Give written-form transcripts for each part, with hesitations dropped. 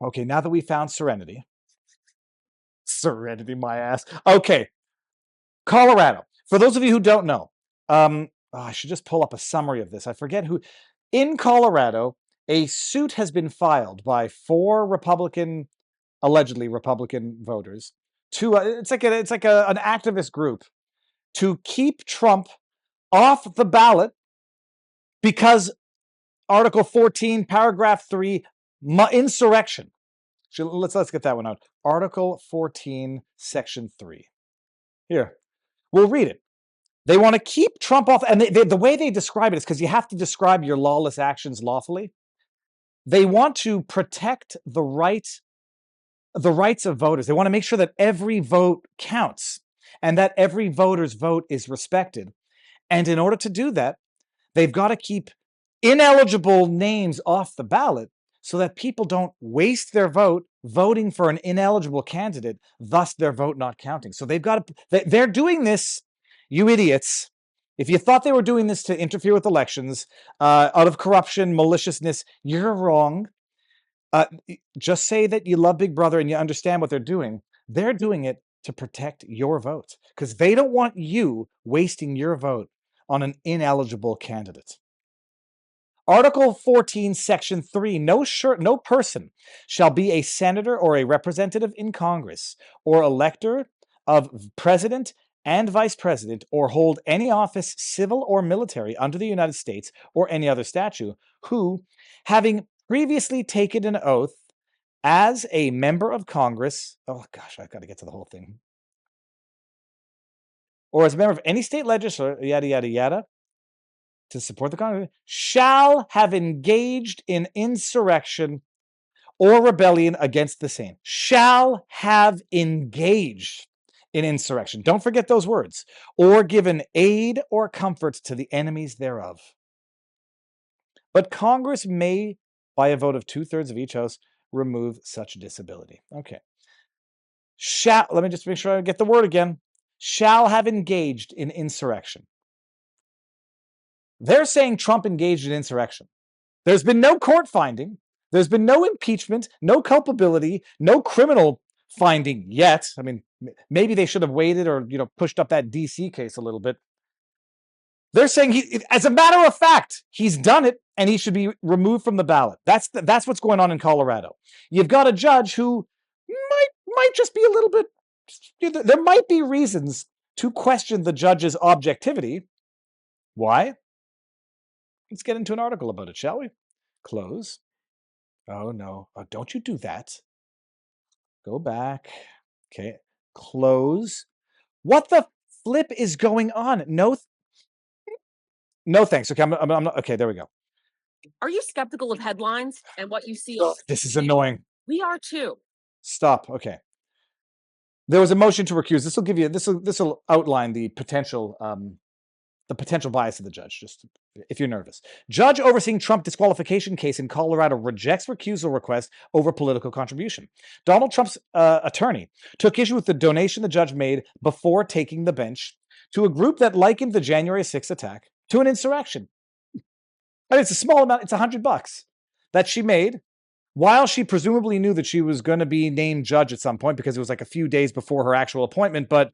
Okay, now that we found serenity. Serenity, my ass. Okay, Colorado. For those of you who don't know, I should just pull up a summary of this. I forget who. In Colorado, a suit has been filed by four allegedly Republican voters. To an activist group to keep Trump off the ballot because Article 14, Paragraph 3, insurrection. Let's get that one out. Article 14, Section 3. Here, we'll read it. They want to keep Trump off, and the way they describe it is because you have to describe your lawless actions lawfully. They want to protect the rights of voters. They want to make sure that every vote counts and that every voter's vote is respected. And in order to do that, they've got to keep ineligible names off the ballot so that people don't waste their vote voting for an ineligible candidate, thus their vote not counting. So they're doing this, you idiots. If you thought they were doing this to interfere with elections out of corruption, maliciousness, you're wrong. Just say that you love Big Brother and you understand what they're doing. They're doing it to protect your vote because they don't want you wasting your vote on an ineligible candidate. Article 14, Section 3, no person shall be a senator or a representative in Congress or elector of president and vice president or hold any office, civil or military, under the United States or any other statute, who, having previously taken an oath as a member of Congress, oh gosh, I've got to get to the whole thing, or as a member of any state legislature, yada, yada, yada, to support the Congress, shall have engaged in insurrection or rebellion against the same. Shall have engaged in insurrection. Don't forget those words. Or given aid or comfort to the enemies thereof. But Congress may, by a vote of 2/3 of each house, remove such disability. Okay. Let me just make sure I get the word again. Shall have engaged in insurrection. They're saying Trump engaged in insurrection. There's been no court finding. There's been no impeachment, no culpability, no criminal finding yet. I mean, maybe they should have waited or, pushed up that DC case a little bit. They're saying as a matter of fact, he's done it and he should be removed from the ballot. That's what's going on in Colorado. You've got a judge who might just be a little bit. There might be reasons to question the judge's objectivity. Why? Let's get into an article about it, shall we? Close. Oh, no. Oh, don't you do that. Go back. Okay. Close. What the flip is going on? No thanks. Okay, I'm not. Okay, there we go. Are you skeptical of headlines and what you see? This is annoying. We are too. Stop. Okay. There was a motion to recuse. This will outline the potential bias of the judge, just if you're nervous. Judge overseeing Trump disqualification case in Colorado rejects recusal request over political contribution. Donald Trump's attorney took issue with the donation the judge made before taking the bench to a group that likened the January 6th attack to an insurrection. I mean, it's a small amount. It's $100 that she made while she presumably knew that she was going to be named judge at some point because it was like a few days before her actual appointment, but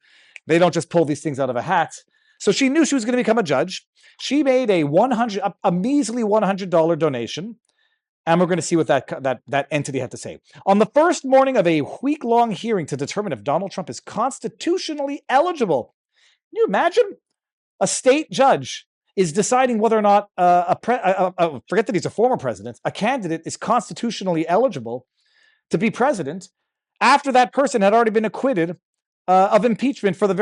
they don't just pull these things out of a hat. So she knew she was going to become a judge. She made a measly $100 donation, and we're going to see what that entity had to say. On the first morning of a week-long hearing to determine if Donald Trump is constitutionally eligible. Can you imagine? A state judge is deciding whether or not forget that he's a former president, a candidate is constitutionally eligible to be president after that person had already been acquitted of impeachment on the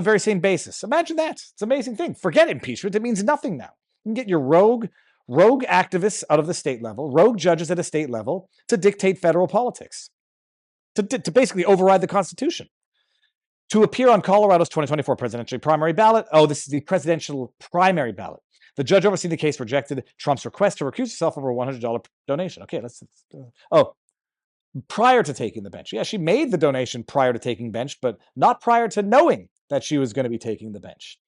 very same basis. Imagine that. It's an amazing thing. Forget impeachment. It means nothing now. You can get your rogue activists out of the state level, rogue judges at a state level to dictate federal politics, to basically override the Constitution. To appear on Colorado's 2024 presidential primary ballot. Oh, this is the presidential primary ballot. The judge overseeing the case rejected Trump's request to recuse himself over a $100 donation. Okay, prior to taking the bench. Yeah, she made the donation prior to taking bench, but not prior to knowing that she was going to be taking the bench.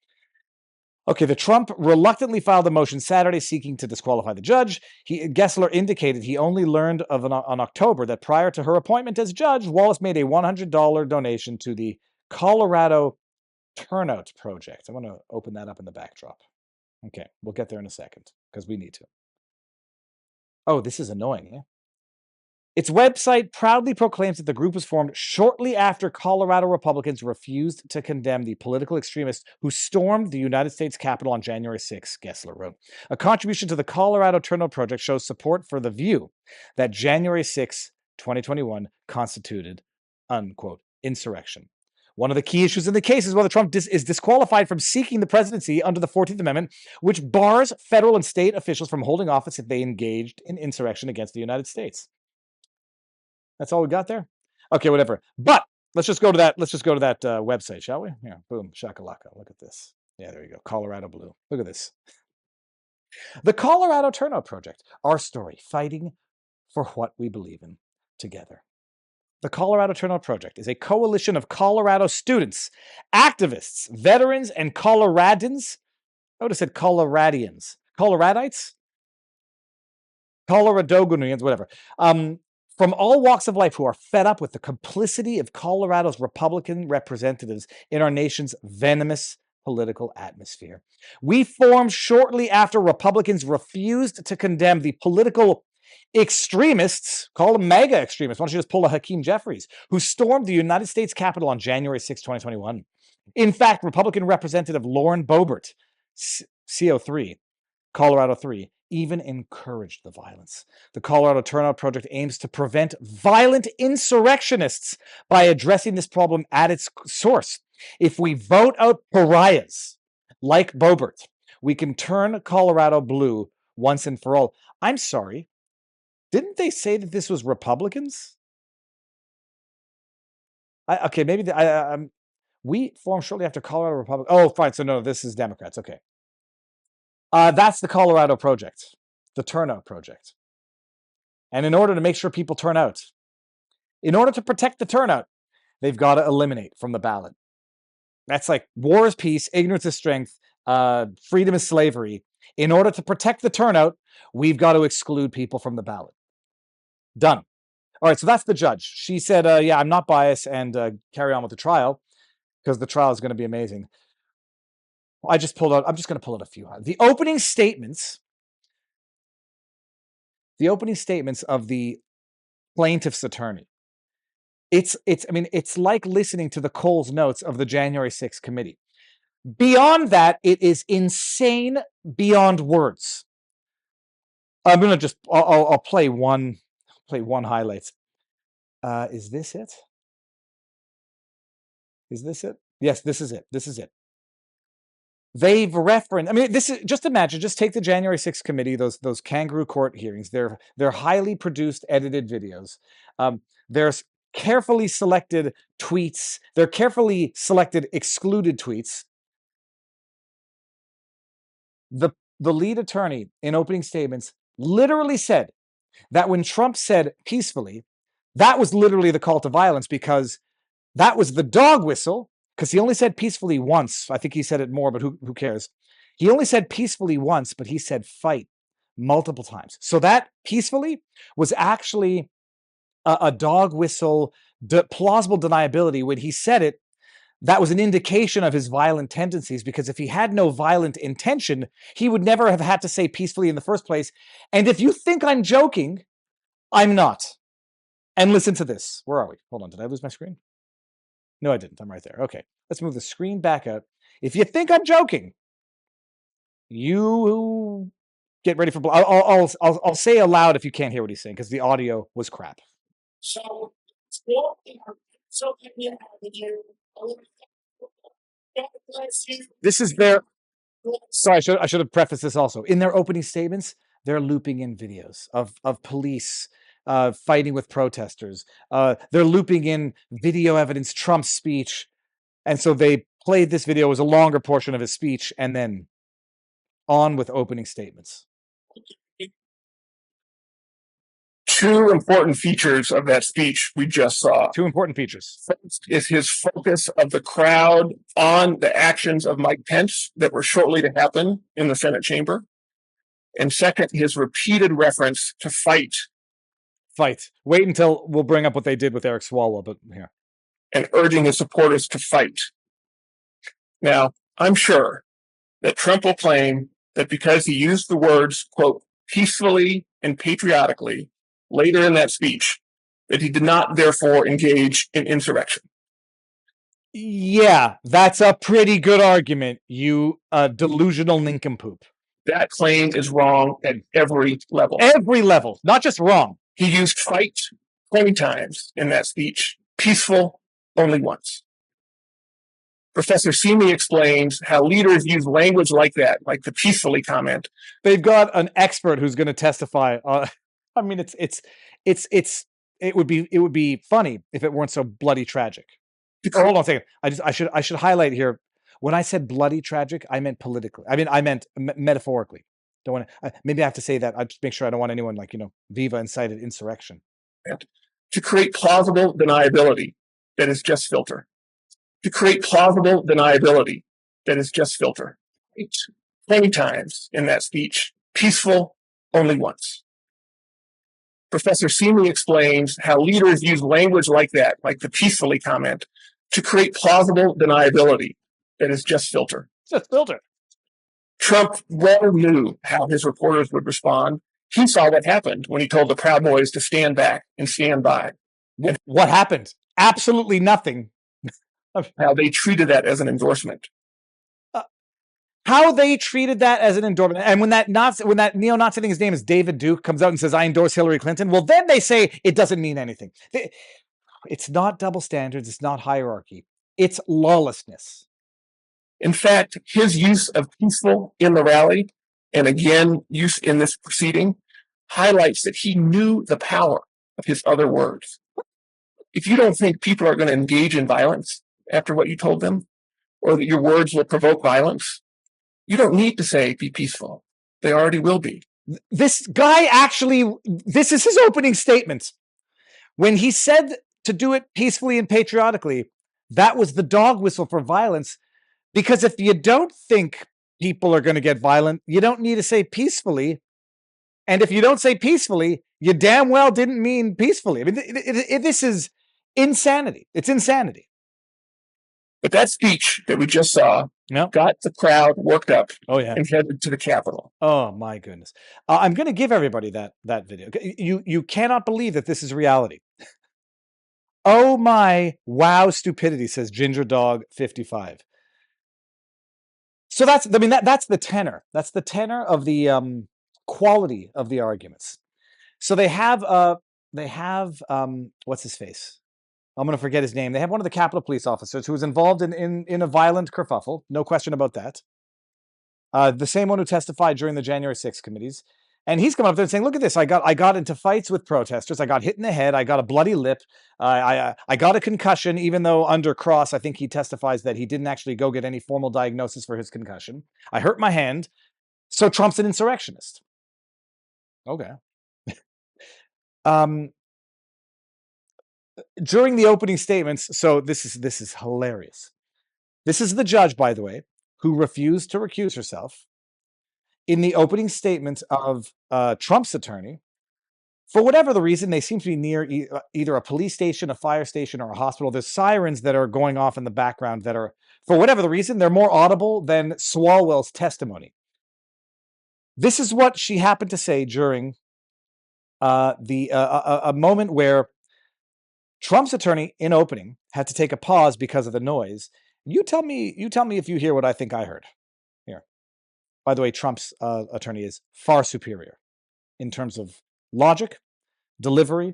Okay, the Trump reluctantly filed a motion Saturday seeking to disqualify the judge. Gessler indicated he only learned on October that prior to her appointment as judge, Wallace made a $100 donation to the Colorado Turnout Project. I want to open that up in the backdrop. Okay, we'll get there in a second because we need to. Oh, this is annoying, yeah? Its website proudly proclaims that the group was formed shortly after Colorado Republicans refused to condemn the political extremists who stormed the United States Capitol on January 6, Gessler wrote. A contribution to the Colorado Turnout Project shows support for the view that January 6, 2021 constituted, unquote, insurrection. One of the key issues in the case is whether Trump is disqualified from seeking the presidency under the 14th Amendment, which bars federal and state officials from holding office if they engaged in insurrection against the United States. That's all we got there? Okay, whatever. But let's just go to that website, shall we? Yeah, boom, shakalaka. Look at this. Yeah, there you go. Colorado Blue. Look at this. The Colorado Turnout Project. Our story, fighting for what we believe in together. The Colorado Turnout Project is a coalition of Colorado students, activists, veterans, and Coloradans. I would have said Coloradians. Coloradites? Coloradogonians, whatever. From all walks of life who are fed up with the complicity of Colorado's Republican representatives in our nation's venomous political atmosphere. We formed shortly after Republicans refused to condemn the political extremists, call them MAGA extremists, why don't you just pull a Hakeem Jeffries, who stormed the United States Capitol on January 6, 2021. In fact, Republican Representative Lauren Boebert, CO3, Colorado 3, even encouraged the violence. The Colorado Turnout Project aims to prevent violent insurrectionists by addressing this problem at its source. If we vote out pariahs like Boebert, we can turn Colorado blue once and for all. I'm sorry, didn't they say that this was Republicans? Okay, maybe we formed shortly after Colorado Republic. Oh, fine. So no, this is Democrats. Okay. That's the Colorado Project, the Turnout Project. And in order to make sure people turn out, in order to protect the turnout, they've got to eliminate from the ballot. That's like war is peace, ignorance is strength, freedom is slavery. In order to protect the turnout, we've got to exclude people from the ballot. Done. All right, so that's the judge. She said, yeah, I'm not biased, and carry on with the trial because the trial is going to be amazing. I'm just going to pull out a few. The opening statements of the plaintiff's attorney. It's like listening to the Coles notes of the January 6th committee. Beyond that, it is insane beyond words. I'm going to just, I'll play one highlights. Is this it? Is this it? Yes, this is it. This is it. They've referenced, this is, just imagine, just take the January 6th committee, those kangaroo court hearings. They're highly produced, edited videos. There's carefully selected tweets. They're carefully selected excluded tweets. The lead attorney in opening statements literally said that when Trump said peacefully, that was literally the call to violence because that was the dog whistle, because he only said peacefully once. I think he said it more, but who cares? He only said peacefully once, but he said fight multiple times. So that peacefully was actually a dog whistle, plausible deniability. When he said it, that was an indication of his violent tendencies, because if he had no violent intention, he would never have had to say peacefully in the first place. And if you think I'm joking, I'm not. And listen to this. Where are we? Hold on. Did I lose my screen? No, I didn't. I'm right there. Okay. Let's move the screen back out. If you think I'm joking, you get ready for... I'll say aloud if you can't hear what he's saying, because the audio was crap. So this is their... Sorry, I should have prefaced this also. In their opening statements, they're looping in videos of police fighting with protesters. They're looping in video evidence, Trump's speech. And so they played this video as a longer portion of his speech and then on with opening statements. two important features of that speech we just saw. Two important features. First is his focus of the crowd on the actions of Mike Pence that were shortly to happen in the Senate chamber. And second, his repeated reference to fight. Fight. Wait until we'll bring up what they did with Eric Swalwell, but here. And urging his supporters to fight. Now, I'm sure that Trump will claim that because he used the words, quote, peacefully and patriotically later in that speech, that he did not therefore engage in insurrection. Yeah, that's a pretty good argument, you delusional nincompoop. That claim is wrong at every level. Every level, not just wrong. He used fight 20 times in that speech, peaceful only once. Professor Simi explains how leaders use language like that, like the peacefully comment. They've got an expert who's going to testify. I mean, it would be funny if it weren't so bloody tragic. Hold on a second. I should highlight here. When I said bloody tragic, I meant politically. I meant metaphorically. Don't want to. Maybe I have to say that. I just make sure I don't want anyone like Viva incited insurrection. To create plausible deniability that is just filter. To create plausible deniability that is just filter. 20 times in that speech, peaceful only once. Professor Simi explains how leaders use language like that, like the peacefully comment, to create plausible deniability that is just filter. Just filter. Trump well knew how his reporters would respond. He saw what happened when he told the Proud Boys to stand back and stand by. What happened? Absolutely nothing. How they treated that as an endorsement. How they treated that as an endorsement. And when that neo-Nazi thing, his name is David Duke, comes out and says, I endorse Hillary Clinton, well, then they say it doesn't mean anything. It's not double standards. It's not hierarchy. It's lawlessness. In fact, his use of peaceful in the rally, and again, use in this proceeding, highlights that he knew the power of his other words. If you don't think people are going to engage in violence after what you told them, or that your words will provoke violence, you don't need to say, be peaceful. They already will be. This guy actually, this is his opening statement. When he said to do it peacefully and patriotically, that was the dog whistle for violence. Because if you don't think people are going to get violent, you don't need to say peacefully. And if you don't say peacefully, you damn well didn't mean peacefully. I mean, this is insanity. It's insanity. But that speech that we just saw got the crowd worked up and headed to the Capitol. Oh, my goodness. I'm going to give everybody that video. You cannot believe that this is reality. Oh, my wow stupidity, says Ginger Dog 55. So that's the tenor. That's the tenor of the quality of the arguments. So they have what's his face? I'm going to forget his name. They have one of the Capitol Police officers who was involved in a violent kerfuffle. No question about that. The same one who testified during the January 6th committees. And he's coming up there and saying, look at this. I got into fights with protesters. I got hit in the head. I got a bloody lip. I got a concussion, even though under cross, I think he testifies that he didn't actually go get any formal diagnosis for his concussion. I hurt my hand. So Trump's an insurrectionist. Okay. During the opening statements, so this is hilarious. This is the judge, by the way, who refused to recuse herself in the opening statement of Trump's attorney. For whatever the reason, they seem to be near either a police station, a fire station, or a hospital. There's sirens that are going off in the background that are, for whatever the reason, they're more audible than Swalwell's testimony. This is what she happened to say during a moment where Trump's attorney, in opening, had to take a pause because of the noise. You tell me if you hear what I think I heard. Here. By the way, Trump's attorney is far superior in terms of logic, delivery,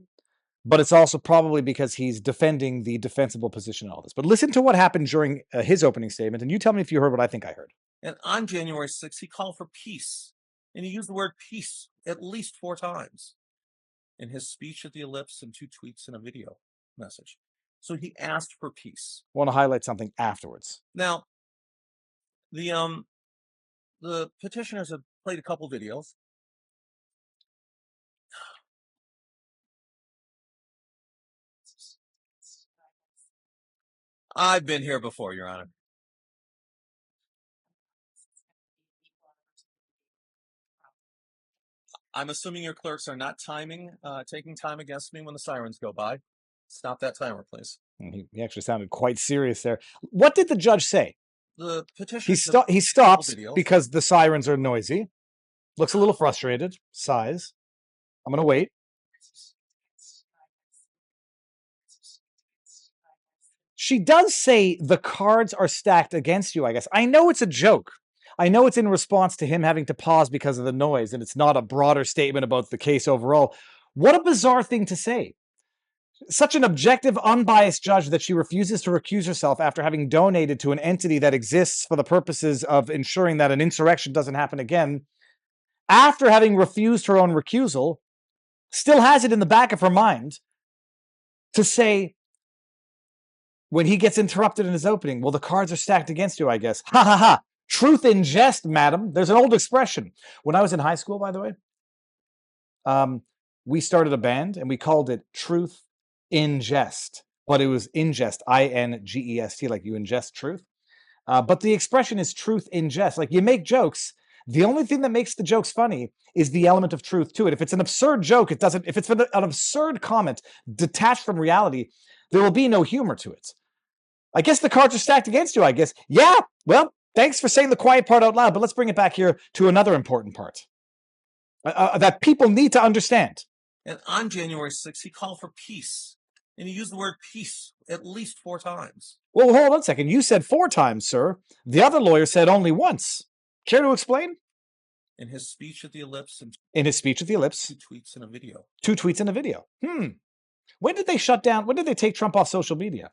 but it's also probably because he's defending the defensible position in all this. But listen to what happened during his opening statement, and you tell me if you heard what I think I heard. And on January 6th, he called for peace, and he used the word peace at least 4 times in his speech at the Ellipse and 2 tweets and a video message. So he asked for peace. I want to highlight something afterwards. Now, the petitioners have played a couple videos. I've been here before, Your Honor. I'm assuming your clerks are not taking time against me when the sirens go by. Stop that timer, please. He actually sounded quite serious there. What did the judge say? The He, petitioner. he stops video. because the sirens are noisy. Looks a little frustrated. Sighs. I'm going to wait. She does say the cards are stacked against you, I guess. I know it's a joke. I know it's in response to him having to pause because of the noise, and it's not a broader statement about the case overall. What a bizarre thing to say. Such an objective, unbiased judge that she refuses to recuse herself after having donated to an entity that exists for the purposes of ensuring that an insurrection doesn't happen again, after having refused her own recusal, still has it in the back of her mind to say, when he gets interrupted in his opening, well, the cards are stacked against you, I guess. Ha ha ha. Truth in jest, madam. There's an old expression. When I was in high school, by the way, we started a band and we called it Truth in Jest. But it was ingest, I-N-G-E-S-T, like you ingest truth. But the expression is truth in jest. Like you make jokes. The only thing that makes the jokes funny is the element of truth to it. If it's an absurd joke, it doesn't. If it's an absurd comment detached from reality, there will be no humor to it. I guess the cards are stacked against you, I guess. Yeah, well, thanks for saying the quiet part out loud, but let's bring it back here to another important part that people need to understand. And on January 6th, he called for peace. And he used the word peace at least 4 times. Well, hold on a second. You said 4 times, sir. The other lawyer said only once. Care to explain? In his speech at the Ellipse. In his speech at the Ellipse. 2 tweets and a video. 2 tweets and a video. When did they shut down? When did they take Trump off social media?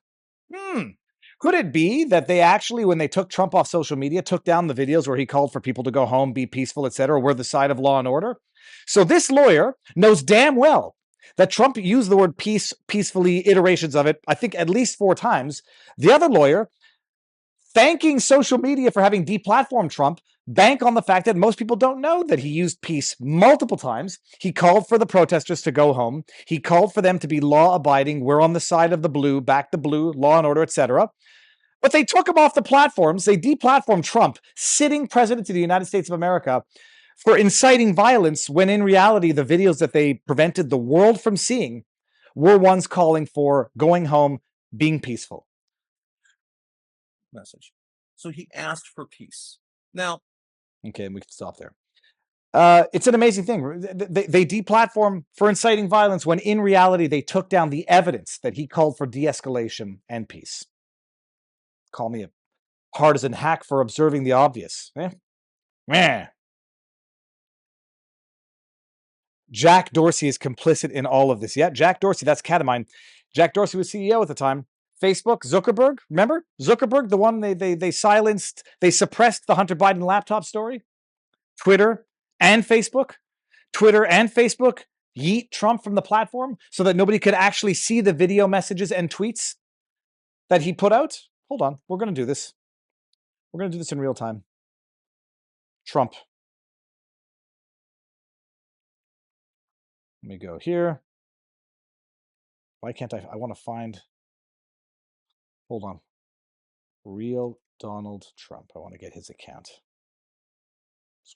Could it be that they actually, when they took Trump off social media, took down the videos where he called for people to go home, be peaceful, etc., were the side of law and order? So this lawyer knows damn well that Trump used the word peace, peacefully, iterations of it, I think at least 4 times. The other lawyer, thanking social media for having deplatformed Trump, bank on the fact that most people don't know that he used peace multiple times. He called for the protesters to go home. He called for them to be law-abiding. We're on the side of the blue, back the blue, law and order, etc. But they took him off the platforms. They deplatformed Trump, sitting president of the United States of America, for inciting violence, when in reality, the videos that they prevented the world from seeing were ones calling for going home, being peaceful. Message. So he asked for peace. Now, okay, we can stop there. It's an amazing thing. They deplatform for inciting violence when in reality they took down the evidence that he called for de-escalation and peace. Call me a partisan hack for observing the obvious. Meh. Jack Dorsey is complicit in all of this. Yeah, Jack Dorsey, that's Catamine. Jack Dorsey was CEO at the time. Facebook, Zuckerberg, remember? Zuckerberg, the one they silenced, they suppressed the Hunter Biden laptop story. Twitter and Facebook. Twitter and Facebook yeet Trump from the platform so that nobody could actually see the video messages and tweets that he put out. Hold on, we're going to do this. We're going to do this in real time. Trump. Let me go here. Why can't I want to find... Hold on. Real Donald Trump. I want to get his account.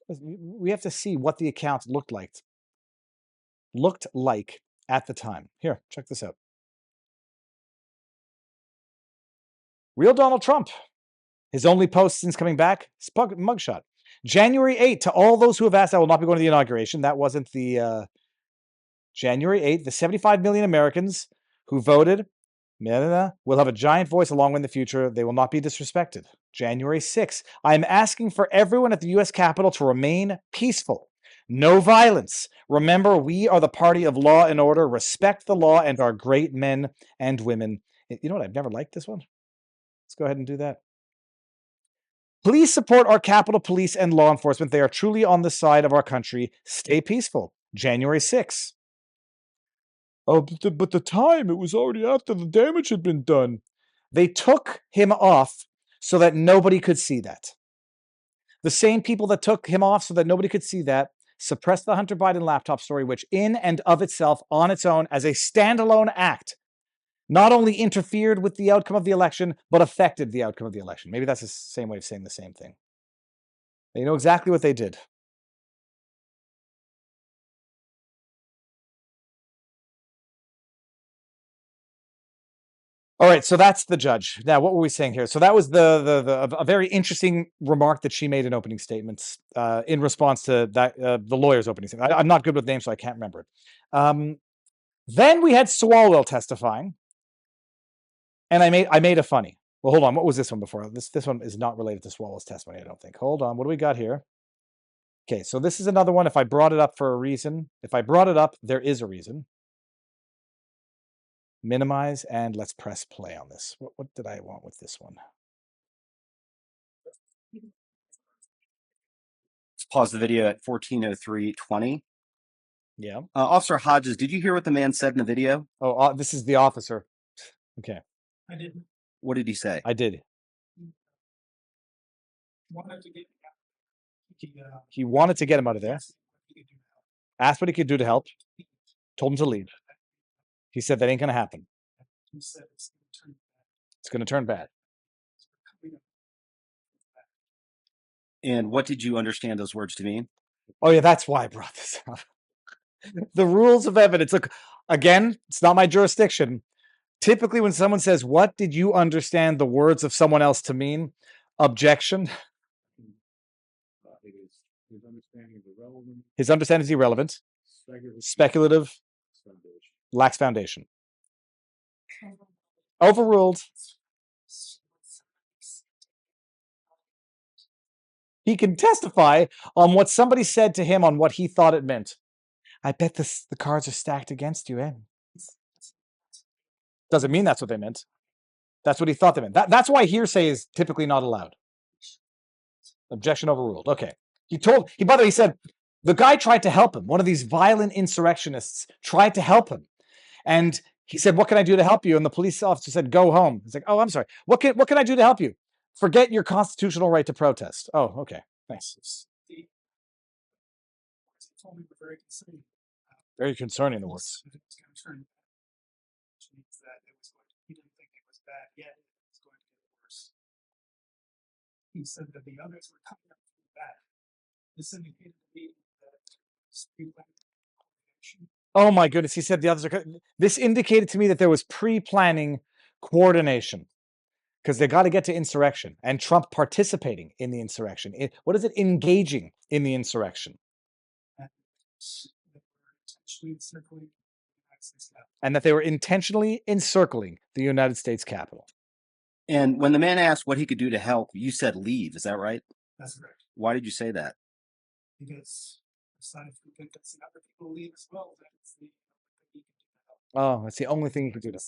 We have to see what the account looked like at the time. Here, check this out. Real Donald Trump. His only post since coming back, mugshot. January 8th, to all those who have asked, I will not be going to the inauguration. That wasn't the... January 8th, the 75 million Americans who voted will have a giant voice along in the future. They will not be disrespected. January 6th, I am asking for everyone at the U.S. Capitol to remain peaceful. No violence. Remember, we are the party of law and order. Respect the law and our great men and women. You know what? I've never liked this one. Let's go ahead and do that. Please support our Capitol Police and law enforcement. They are truly on the side of our country. Stay peaceful. January 6th. Oh, but the time, it was already after the damage had been done. They took him off so that nobody could see that. The same people that took him off so that nobody could see that suppressed the Hunter Biden laptop story, which in and of itself, on its own, as a standalone act, not only interfered with the outcome of the election, but affected the outcome of the election. Maybe that's the same way of saying the same thing. They know exactly what they did. All right, so that's the judge. Now, what were we saying here? So that was a very interesting remark that she made in opening statements in response to that the lawyer's opening statement. I'm not good with names, so I can't remember it. Then we had Swalwell testifying, and I made a funny. Well, hold on. What was this one before? This one is not related to Swalwell's testimony, I don't think. Hold on. What do we got here? Okay, so this is another one. If I brought it up for a reason, if I brought it up, there is a reason. Minimize, and let's press play on this. What did I want with this one? Let's pause the video at 14:03:20. Yeah. Officer Hodges, did you hear what the man said in the video? Oh, this is the officer. Okay. I didn't. What did he say? I did. Wanted to get He wanted to get him out of there. Asked what he could do to help. Told him to leave. He said that ain't going to happen. He said it's going to turn bad. And what did you understand those words to mean? Oh, yeah, that's why I brought this up. The rules of evidence. Look, again, it's not my jurisdiction. Typically, when someone says, what did you understand the words of someone else to mean? Objection. His understanding is irrelevant. Speculative. Lacks foundation. Overruled. He can testify on what somebody said to him on what he thought it meant. I bet the cards are stacked against you, eh? Doesn't mean that's what they meant. That's what he thought they meant. That's why hearsay is typically not allowed. Objection overruled. Okay. By the way, he said, the guy tried to help him. One of these violent insurrectionists tried to help him. And he said, what can I do to help you? And the police officer said, go home. He's like, oh, I'm sorry. What can I do to help you? Forget your constitutional right to protest. Oh, okay. Thanks. Very concerning, the words. He said that the others were coming up from the back. This indicated to me that oh my goodness, he said the others are. This indicated to me that there was pre-planning coordination because they got to get to insurrection and Trump participating in the insurrection. What is it? Engaging in the insurrection. And that they were intentionally encircling the United States Capitol. And when the man asked what he could do to help, you said leave. Is that right? That's correct. Why did you say that? Because aside from convincing other people to leave as well, that's the only thing he can do to help. Oh, that's the only thing he could do to.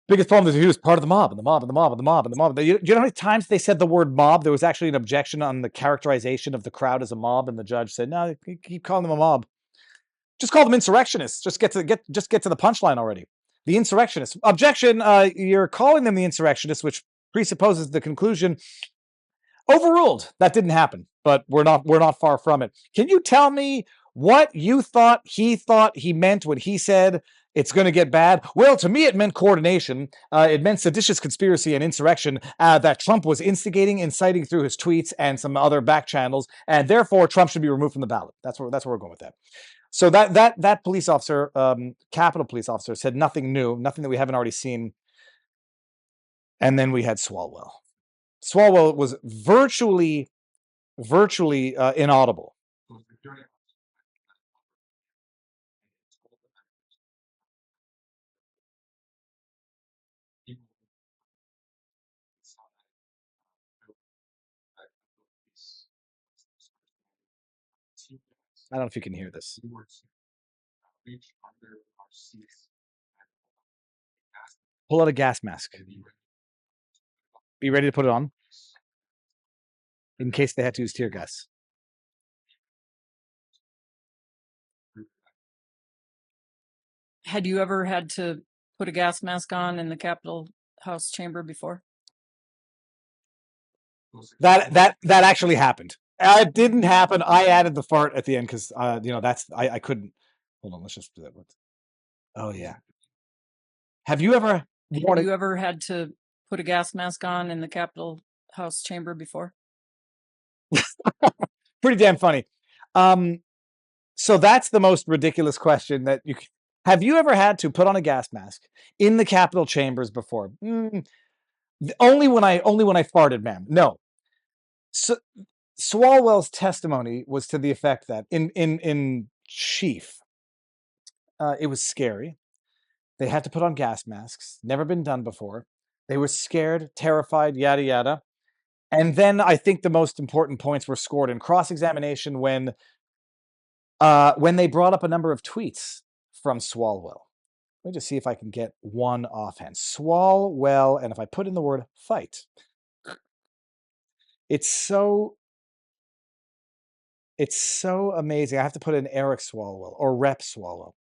The biggest problem is he was part of the mob and the mob and the mob and the mob and the mob. Do you know how many times they said the word mob? There was actually an objection on the characterization of the crowd as a mob, and the judge said, "No, keep calling them a mob. Just call them insurrectionists. Just get to the punchline already." The insurrectionists. Objection. You're calling them the insurrectionists, which presupposes the conclusion. Overruled. That didn't happen, but we're not far from it. Can you tell me what you thought he meant when he said it's going to get bad? Well, to me, it meant coordination. It meant seditious conspiracy and insurrection that Trump was instigating, inciting through his tweets and some other back channels, and therefore Trump should be removed from the ballot. That's where we're going with that. So that police officer, Capitol police officer, said nothing new, nothing that we haven't already seen. And then we had Swalwell. Swalwell was virtually inaudible. I don't know if you can hear this. Pull out a gas mask. Be ready to put it on in case they had to use tear gas. Had you ever had to put a gas mask on in the Capitol House chamber before? That actually happened. It didn't happen. I added the fart at the end because that's I couldn't. Hold on, let's just do that. Oh yeah. Have you ever Have you ever had to put a gas mask on in the Capitol House chamber before? pretty damn funny. So that's the most ridiculous question that you can. Have you ever had to put on a gas mask in the Capitol chambers before? Only when I farted, ma'am. No. So Swalwell's testimony was to the effect that in chief, it was scary. They had to put on gas masks. Never been done before. They were scared, terrified, yada yada. And then I think the most important points were scored in cross-examination when they brought up a number of tweets from Swalwell. Let me just see if I can get one offhand. Swalwell, and if I put in the word fight, it's so amazing. I have to put in Eric Swalwell or Rep Swalwell.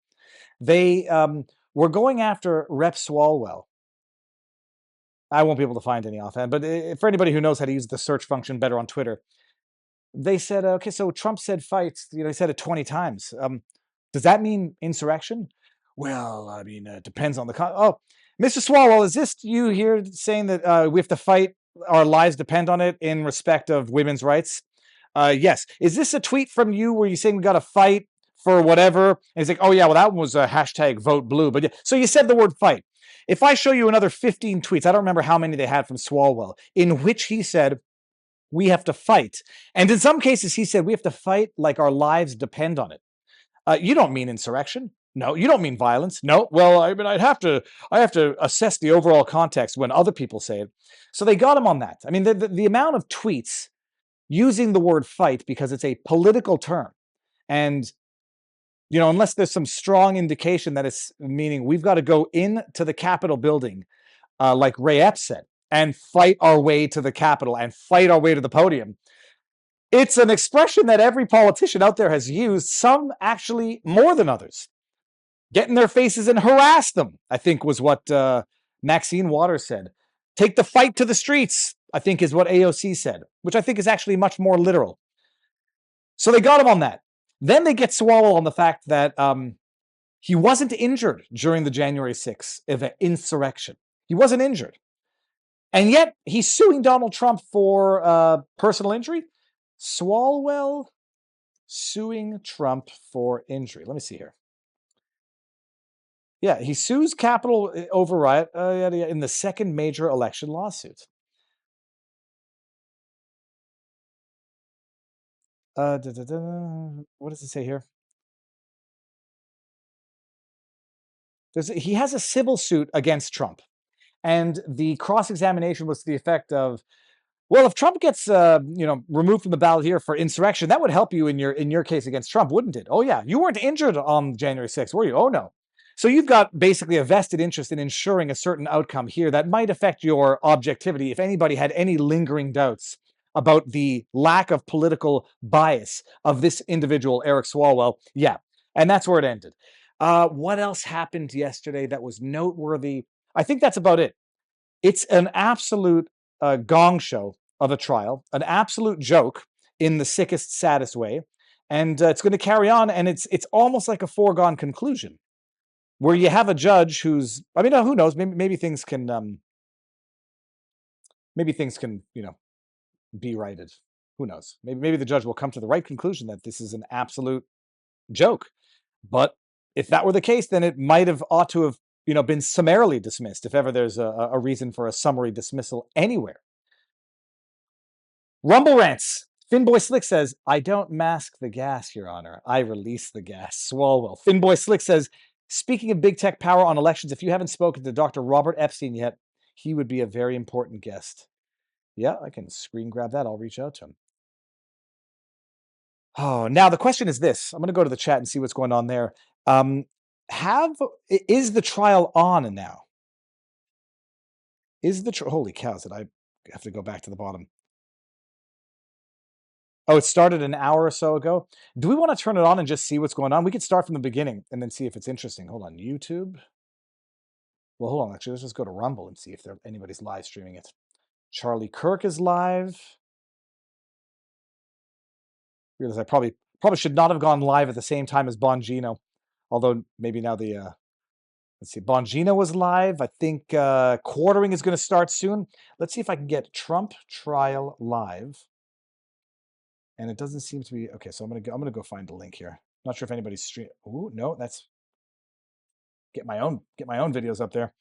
They were going after Rep Swalwell. I won't be able to find any offhand, but for anybody who knows how to use the search function better on Twitter, they said, okay, so Trump said fight. He said it 20 times. Does that mean insurrection? Well, I mean, it depends on the oh, Mr. Swalwell, is this you here saying that we have to fight? Our lives depend on it in respect of women's rights? Yes. Is this a tweet from you where you're saying we got to fight for whatever? And he's like, oh yeah, well that one was a hashtag vote blue. But yeah, so you said the word fight. If I show you another 15 tweets, I don't remember how many they had from Swalwell, in which he said, we have to fight. And in some cases, he said, we have to fight like our lives depend on it. You don't mean insurrection. No, you don't mean violence. No, well, I mean, I have to assess the overall context when other people say it. So they got him on that. I mean, the amount of tweets using the word fight because it's a political term. And, unless there's some strong indication that it's meaning we've got to go into the Capitol building, like Ray Epps said, and fight our way to the Capitol and fight our way to the podium. It's an expression that every politician out there has used, some actually more than others. Get in their faces and harass them, I think was what Maxine Waters said. Take the fight to the streets, I think is what AOC said, which I think is actually much more literal. So they got him on that. Then they get Swalwell on the fact that he wasn't injured during the January 6th insurrection. He wasn't injured. And yet he's suing Donald Trump for personal injury. Swalwell suing Trump for injury. Let me see here. Yeah, he sues Capitol over riot in the second major election lawsuit. What does it say here? He has a civil suit against Trump. And the cross-examination was to the effect of, well, if Trump gets removed from the ballot here for insurrection, that would help you in your case against Trump, wouldn't it? Oh yeah, you weren't injured on January 6th, were you? Oh no. So you've got basically a vested interest in ensuring a certain outcome here that might affect your objectivity if anybody had any lingering doubts about the lack of political bias of this individual, Eric Swalwell. Yeah, and that's where it ended. What else happened yesterday that was noteworthy? I think that's about it. It's an absolute gong show of a trial, an absolute joke in the sickest, saddest way. And it's going to carry on, and it's almost like a foregone conclusion, where you have a judge who's, I mean, who knows? Maybe things can, be righted. Who knows? Maybe the judge will come to the right conclusion that this is an absolute joke. But if that were the case, then it ought to have been summarily dismissed, if ever there's a reason for a summary dismissal anywhere. Rumble rants. Finboy Slick says, I don't mask the gas, Your Honor. I release the gas. Swalwell. Finboy Slick says, speaking of big tech power on elections, if you haven't spoken to Dr. Robert Epstein yet, he would be a very important guest. Yeah, I can screen grab that. I'll reach out to him. Oh, now the question is this. I'm going to go to the chat and see what's going on there. Is the trial on now? Holy cows, did I have to go back to the bottom? Oh, it started an hour or so ago. Do we want to turn it on and just see what's going on? We could start from the beginning and then see if it's interesting. Hold on, YouTube. Well, hold on. Actually, let's just go to Rumble and see if anybody's live streaming it. Charlie Kirk is live. Realize I probably should not have gone live at the same time as Bongino, although maybe now the let's see, Bongino was live. I think quartering is going to start soon. Let's see if I can get Trump trial live. And it doesn't seem to be okay. So I'm gonna go find the link here. Not sure if anybody's stream. Ooh, no, that's get my own videos up there.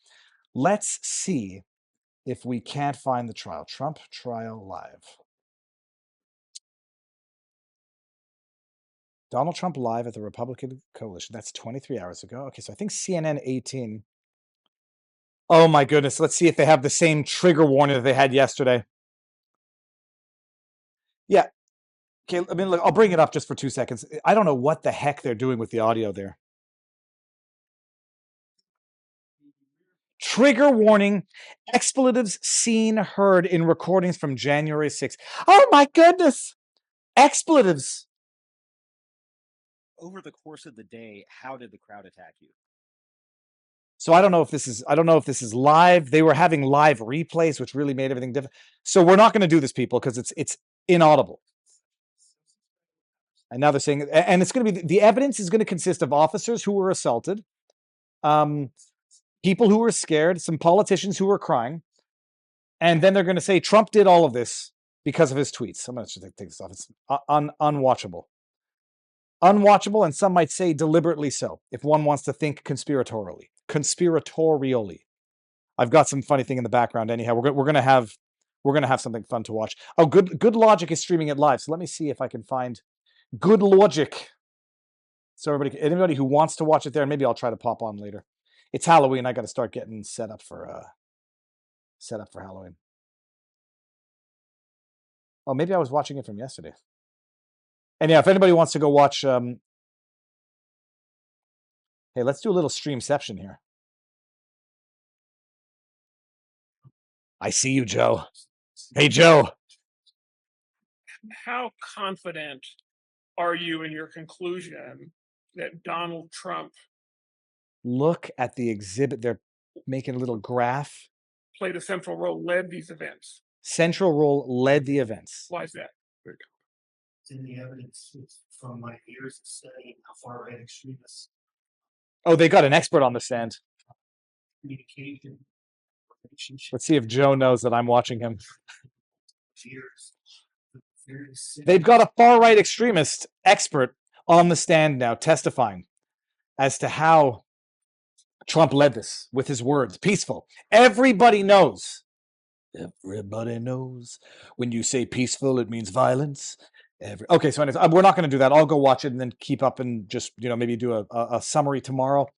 Let's see if we can't find the trial. Trump trial live. Donald Trump live at the Republican coalition. That's 23 hours ago. Okay, so I think CNN 18. Oh my goodness. Let's see if they have the same trigger warning that they had yesterday. Yeah. Okay, I mean, look, I'll bring it up just for 2 seconds. I don't know what the heck they're doing with the audio there. Trigger warning, expletives seen, heard in recordings from January 6th. Oh my goodness. Expletives. Over the course of the day, how did the crowd attack you? So I don't know if this is live. They were having live replays, which really made everything different. So we're not going to do this, people, because it's inaudible. And now they're saying, and it's going to be, the evidence is going to consist of officers who were assaulted, people who were scared, some politicians who were crying, and then they're going to say Trump did all of this because of his tweets. I'm going to take this off. It's unwatchable. Unwatchable, and some might say deliberately so, if one wants to think conspiratorially. I've got some funny thing in the background anyhow. We're gonna have something fun to watch. Oh, Good Logic is streaming it live. So let me see if I can find Good Logic. So anybody who wants to watch it there, maybe I'll try to pop on later. It's Halloween. I got to start getting set up for Halloween. Oh, maybe I was watching it from yesterday. And yeah, if anybody wants to go watch, hey, let's do a little streamception here. I see you, Joe. Hey, Joe. How confident are you in your conclusion that Donald Trump Look at the exhibit. They're making a little graph. played a central role, led these events? Central role, led the events. Why is that? It's in the evidence from my years of studying how far right extremists Oh, they got an expert on the stand. communication, relationship, Let's see if Joe knows that I'm watching him. fears. They've got a far-right extremist expert on the stand now testifying as to how Trump led this with his words. Peaceful. Everybody knows. Everybody knows. When you say peaceful, it means violence. Okay, so anyways, we're not going to do that. I'll go watch it and then keep up and just, maybe do a summary tomorrow.